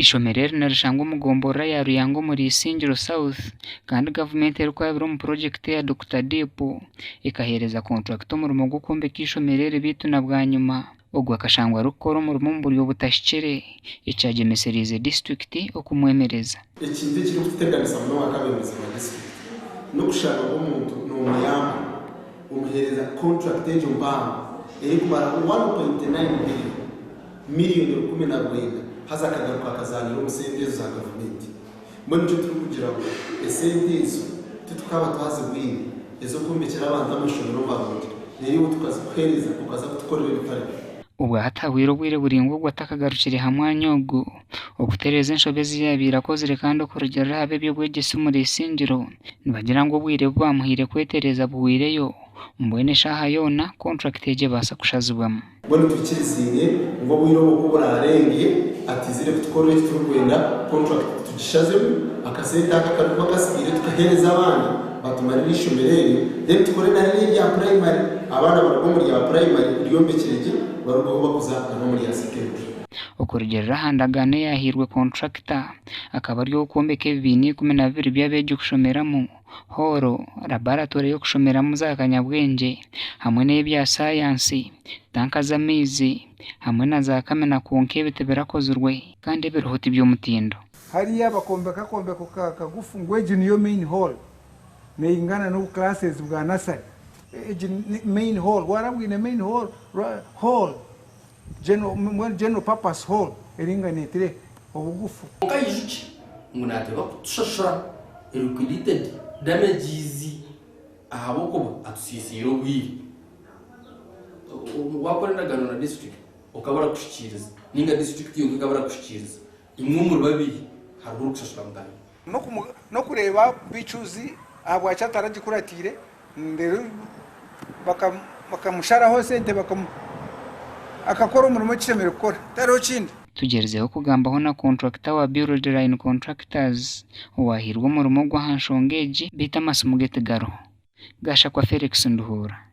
Ishomero narishangwa mugombora ya Ruyango muri Isingiro South kandi government eri kwabira mu project ya Dr. Depo ikahereza contract umurimo gwo kumbeka ishomero bitu na bwa nyuma ogwa kashangwa rukoro umurimo mu buryo butashikire icyagemeserize district okumwemereza ikindi kiri guteganisa mu mwaka wa district no gushaka umuntu no muyamba umuhereza contract ejo mbamba eri kumara 1.9 million kumi na rwenda haza akagaruka akazanira umusendezo za government muri cyo turi kugira ngo esendezo tukaba twazibwira ezo kumbekera abantu amashomero barundi rero tukazikwereza ukaza kutukorera ibitari ubwo hatawiro bwire buringo gwatakagarukire hamwanyogo okutereza enshobezi yabira kozire kandi okurugera habe byo bwegese muri Isingiro nibagira ngo bwire bwamuhire kwetereza bwireyo mbwene shaha yona contract eje basa kushazibwamo bone tukizire ngo bwiro bukubura arenge atizire kutukorera turugwenda contract tugishaze akasenda akakaruma kasibire tukahereza abana batumarira ishomerere then tukorera hari ya primary abana barwo muri ya primary ryombekereje barwo bakuza no muri ya secondary okurugera handagane yahirwe contractor akaba ryo kumbeke 2012 byabeje kushomeramo horo laboratory yo kushomeramo za Kanyabwenge hamwe n'ibya science tanka z'amizi hamwe na za kamena konke biteberakozurwe kandi biruhuti by'umutindo hari yabakombeka kagufu ngweje niyo main hall meingana no classes bwa nursery main hall warabwine main hall general purpose hall eringanitire obugufu kayijuki munate bakushashara liquidated damages ahaboko atusisiro bwiri wakorenda gano na district ukabara kushikiriza ninga district yo ukabara kushikiriza imwe mu babiri haruru kushashara mutari no kureba bicuzi abwa cyataragicuratire ndero bakamusharaho sente akakora umurimo cyemere gukora taro kindi tugerezeho kugambaho na contractor wa Bureau de Line Contractors wahirwa umurimo gwa Hanshongeji bita Masumugete Garo gasha kwa Felix Nduhura.